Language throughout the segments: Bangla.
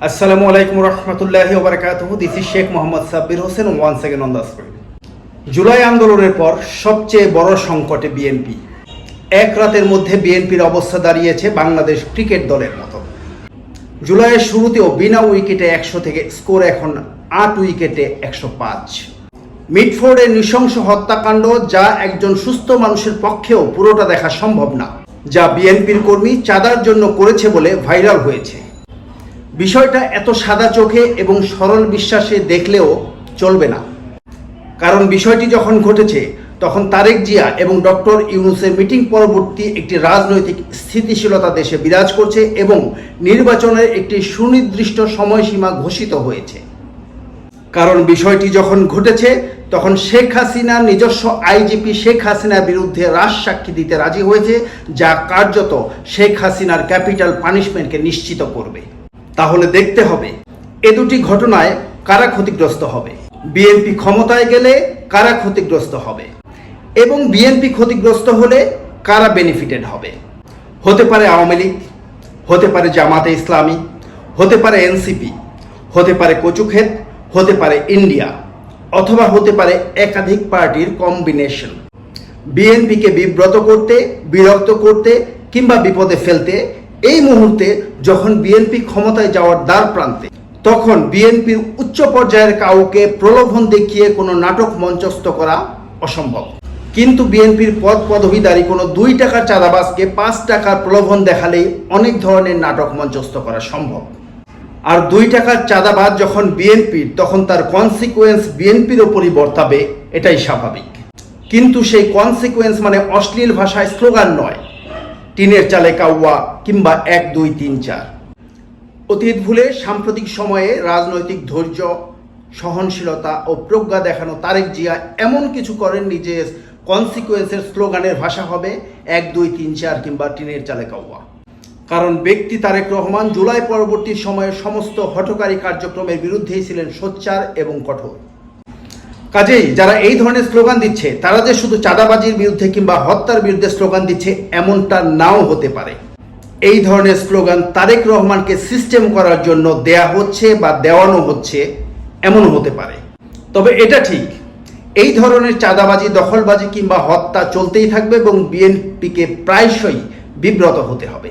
Assalamu alaikum warahmatullahi wabarakatuh. This is Sheikh Mohammad Sabbir Hossain once again on the screen. July আন্দোলনের পর সবচেয়ে বড় সংকটে বিএনপি। এক রাতের মধ্যে বিএনপির অবস্থা দাঁড়িয়েছে বাংলাদেশ ক্রিকেট দলের মতো। জুলাইয়ের শুরুতেও বিনা উইকেটে 100 থেকে স্কোর এখন 8 উইকেটে 105। মিডফোর্ডের নৃশংস হত্যাকাণ্ড যা একজন সুস্থ মানুষের পক্ষেও পুরোটা দেখা সম্ভব না, যা বিএনপির কর্মী চাঁদার জন্য করেছে বলে ভাইরাল হয়েছে। বিষয়টা এত সাদা চোখে এবং সরল বিশ্বাসে দেখলেও চলবে না, কারণ বিষয়টি যখন ঘটেছে তখন তারেক জিয়া এবং ডক্টর ইউনূসের মিটিং পরবর্তী একটি রাজনৈতিক স্থিতিশীলতা দেশে বিরাজ করছে এবং নির্বাচনের একটি সুনির্দিষ্ট সময়সীমা ঘোষিত হয়েছে। কারণ বিষয়টি যখন ঘটেছে তখন শেখ হাসিনা নিজস্ব আইজিপি শেখ হাসিনার বিরুদ্ধে রাজসাক্ষী দিতে রাজি হয়েছে, যা কার্যত শেখ হাসিনার ক্যাপিটাল পানিশমেন্টকে নিশ্চিত করবে। তাহলে দেখতে হবে এ দুটি ঘটনায় কারা ক্ষতিগ্রস্ত হবে, বিএনপি ক্ষমতায় গেলে কারা ক্ষতিগ্রস্ত হবে এবং বিএনপি ক্ষতিগ্রস্ত হলে কারা বেনিফিটেড হবে। হতে পারে আওয়ামী লীগ, হতে পারে জামাতে ইসলামী, হতে পারে এনসিপি, হতে পারে কচুক্ষেত, হতে পারে ইন্ডিয়া, অথবা হতে পারে একাধিক পার্টির কম্বিনেশন। বিএনপিকে বিব্রত করতে, বিরক্ত করতে কিংবা বিপদে ফেলতে এই মুহূর্তে যখন বিএনপি ক্ষমতায় যাওয়ার দ্বার প্রান্তে, তখন বিএনপির উচ্চ পর্যায়ের কাউকে প্রলোভন দেখিয়ে কোনো নাটক মঞ্চস্থ করা অসম্ভব। কিন্তু বিএনপির পদ পদবীধারী কোনো 2 টাকার চাঁদাবাজকে 5 টাকার প্রলোভন দেখালেই অনেক ধরনের নাটক মঞ্চস্থ করা সম্ভব। আর 2 টাকার চাঁদাবাজ যখন বিএনপির, তখন তার কনসিকুয়েন্স বিএনপির ওপরই বর্তাবে, এটাই স্বাভাবিক। কিন্তু সেই কনসিকুয়েন্স মানে অশ্লীল ভাষায় স্লোগান নয়, টিনের চালে কাউয়া কিংবা 1 2 3 4। অতীত ভুলে সাম্প্রতিক সময়ে রাজনৈতিক ধৈর্য, সহনশীলতা ও প্রজ্ঞা দেখানো তারেক জিয়া এমন কিছু করেননি যে কনসিকুয়েন্সের স্লোগানের ভাষা হবে 1 2 3 4 কিংবা টিনের চালে কাউয়া। কারণ ব্যক্তি তারেক রহমান জুলাই পরবর্তী সময়ের সমস্ত হঠকারী কার্যক্রমের বিরুদ্ধেই ছিলেন সোচ্চার এবং কঠোর। কাজেই যারা এই ধরনের স্লোগান দিচ্ছে তারা যে শুধু চাঁদাবাজির বিরুদ্ধে কিংবা হত্যার বিরুদ্ধে স্লোগান দিচ্ছে এমনটা নাও হতে পারে। এই ধরনের স্লোগান তারেক রহমানকে সিস্টেম করার জন্য দেয়া হচ্ছে বা দেওয়ানো হচ্ছে, এমনও হতে পারে। তবে এটা ঠিক, এই ধরনের চাঁদাবাজি, দখলবাজি কিংবা হত্যা চলতেই থাকবে এবং বিএনপিকে প্রায়শই বিব্রত হতে হবে।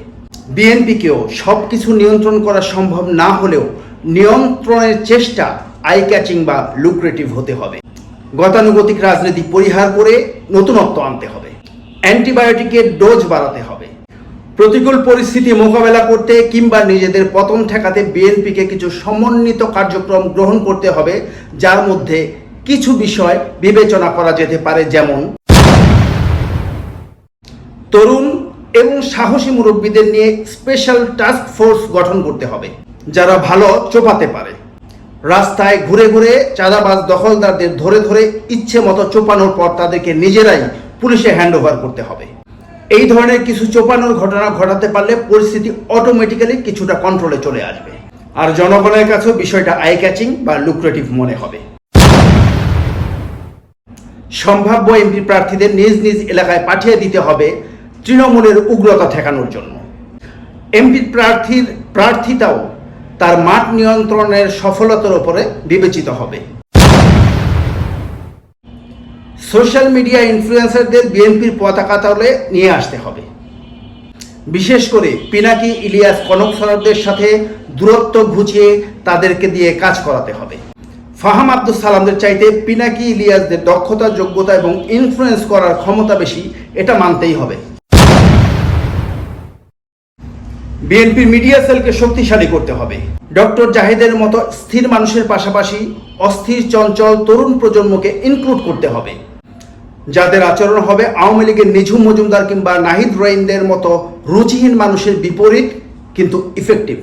বিএনপিকেও সব কিছু নিয়ন্ত্রণ করা সম্ভব না হলেও নিয়ন্ত্রণের চেষ্টা আই ক্যাচিং বা লুক্রেটিভ হতে হবে। গতানুগতিক রাজনীতি পরিহার করে নতুনত্ব আনতে হবে। অ্যান্টিবায়োটিকের ডোজ বাড়াতে হবে। প্রতিকূল পরিস্থিতি মোকাবেলা করতে কিংবা নিজেদের পতন ঠেকাতে বিএনপিকে কিছু সমন্বিত কার্যক্রম গ্রহণ করতে হবে, যার মধ্যে কিছু বিষয় বিবেচনা করা যেতে পারে, যেমন তরুণ এবং সাহসী মুরব্বীদের নিয়ে স্পেশাল টাস্ক ফোর্স গঠন করতে হবে, যারা ভালো চোপাতে পারে। রাস্তায় ঘুরে ঘুরে চাঁদাবাজ দখলদারদের ধরে ধরে ইচ্ছে মতো চোপানোর পর তাদেরকে নিজেরাই পুলিশে হ্যান্ড ওভার করতে হবে। এই ধরনের কিছু চোপানোর ঘটনা ঘটাতে পারলে পরিস্থিতি অটোমেটিক্যালি কিছুটা কন্ট্রোলে চলে আসবে, আর জনগণের কাছেও বিষয়টা আই ক্যাচিং বা লুক্রেটিভ মনে হবে। সম্ভাব্য এমপি প্রার্থীদের নিজ নিজ এলাকায় পাঠিয়ে দিতে হবে তৃণমূলের উগ্রতা ঠেকানোর জন্য। এমপি প্রার্থীতাও তার মাঠ নিয়ন্ত্রণের সফলতার উপরে বিবেচিত হবে। সোশ্যাল মিডিয়া ইনফ্লুয়েন্সারদের বিএনপির পতাকা তলে নিয়ে আসতে হবে। বিশেষ করে পিনাকি, ইলিয়াস, কনক সরকারদের সাথে দূরত্ব ঘুচিয়ে তাদেরকে দিয়ে কাজ করাতে হবে। ফাহাম আব্দুল সালামদের চাইতে পিনাকি, ইলিয়াসদের দক্ষতা, যোগ্যতা এবং ইনফ্লুয়েন্স করার ক্ষমতা বেশি, এটা মানতেই হবে। বিএনপির মিডিয়া সেলকে শক্তিশালী করতে হবে। ডক্টর জাহিদের মতো স্থির মানুষের পাশাপাশি অস্থির, চঞ্চল তরুণ প্রজন্মকে ইনক্লুড করতে হবে, যাদের আচরণ হবে আওয়ামী লীগের নিঝুম মজুমদার কিংবা নাহিদ রহিমদের মতো রুচিহীন মানুষের বিপরীত কিন্তু ইফেক্টিভ।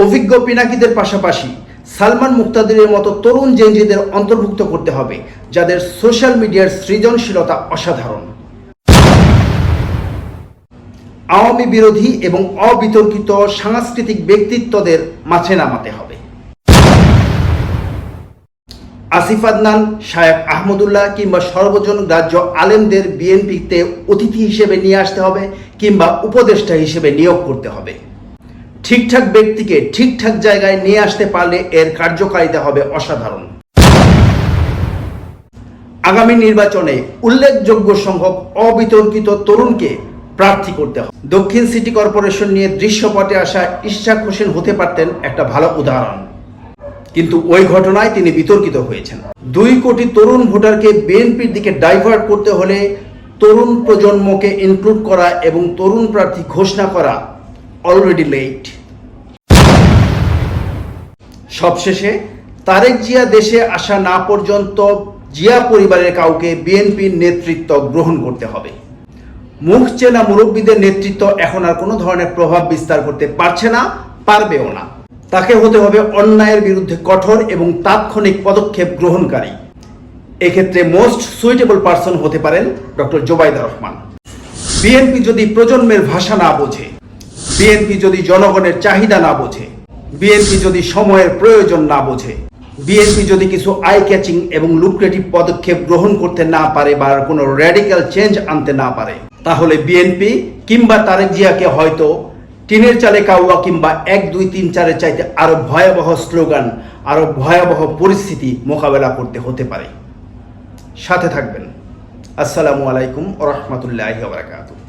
অভিজ্ঞ পিনাকিদের পাশাপাশি সালমান মুক্তাদিরের মতো তরুণ জেনজিদের অন্তর্ভুক্ত করতে হবে, যাদের সোশ্যাল মিডিয়ার সৃজনশীলতা অসাধারণ। আওয়ামী বিরোধী এবং অবিতর্কিত সাংস্কৃতিক ব্যক্তিত্বদের মাঠে নামাতে হবে। আসিফ আদনান, শায়েখ আহমদুল্লাহ কিংবা সর্বজন গ্রাহ্য আলেমদের বিএনপিতে অতিথি হিসেবে নিয়ে আসতে হবে কিংবা উপদেষ্টা হিসেবে নিয়োগ করতে হবে। ঠিকঠাক ব্যক্তিকে ঠিকঠাক জায়গায় নিয়ে আসতে পারলে এর কার্যকারিতা হবে অসাধারণ। আগামী নির্বাচনে উল্লেখযোগ্য সংখ্যক অবিতর্কিত তরুণকে প্রার্থী করতে হবে। দক্ষিণ সিটি কর্পোরেশন নিয়ে দৃশ্যপটে আসা ইশরাক হোসেন হতে পারতেন একটা ভালো উদাহরণ, কিন্তু ওই ঘটনায় তিনি বিতর্কিত হয়েছেন। 2 কোটি তরুণ ভোটারকে বিএনপির দিকে ডাইভার্ট করতে হলে তরুণ প্রজন্মকে ইনক্লুড করা এবং তরুণ প্রার্থী ঘোষণা করা অলরেডি লেট। সবশেষে তারেক জিয়া দেশে আসা না পর্যন্ত জিয়া পরিবারের কাউকে বিএনপির নেতৃত্ব গ্রহণ করতে হবে। মুখ চেনা মুরব্বীদের নেতৃত্ব এখন আর কোনো ধরনের প্রভাব বিস্তার করতে পারছে না, পারবেও না। তাকে হতে হবে অন্যায়ের বিরুদ্ধে কঠোর এবং তাৎক্ষণিক পদক্ষেপ গ্রহণকারী। এক্ষেত্রে মোস্ট সুইটেবল পারসন হতে পারেন ডক্টর জোবাইদা রহমান। বিএনপি যদি প্রজন্মের ভাষা না বোঝে, বিএনপি যদি জনগণের চাহিদা না বোঝে, বিএনপি যদি সময়ের প্রয়োজন না বোঝে, বিএনপি যদি কিছু আই ক্যাচিং এবং লুক্রেটিভ পদক্ষেপ গ্রহণ করতে না পারে বা কোনো র্যাডিক্যাল চেঞ্জ আনতে না পারে, তাহলে বিএনপি কিংবা তারেক জিয়াকে হয়তো টিনের চালে কাউয়া কিংবা 1, 2, 3, 4 চাইতে আরো ভয়াবহ স্লোগান, আরো ভয়াবহ পরিস্থিতি মোকাবেলা করতে হতে পারে। সাথে থাকবেন। আসসালামু আলাইকুম ওয়া রাহমাতুল্লাহি ওয়া বারাকাতুহু।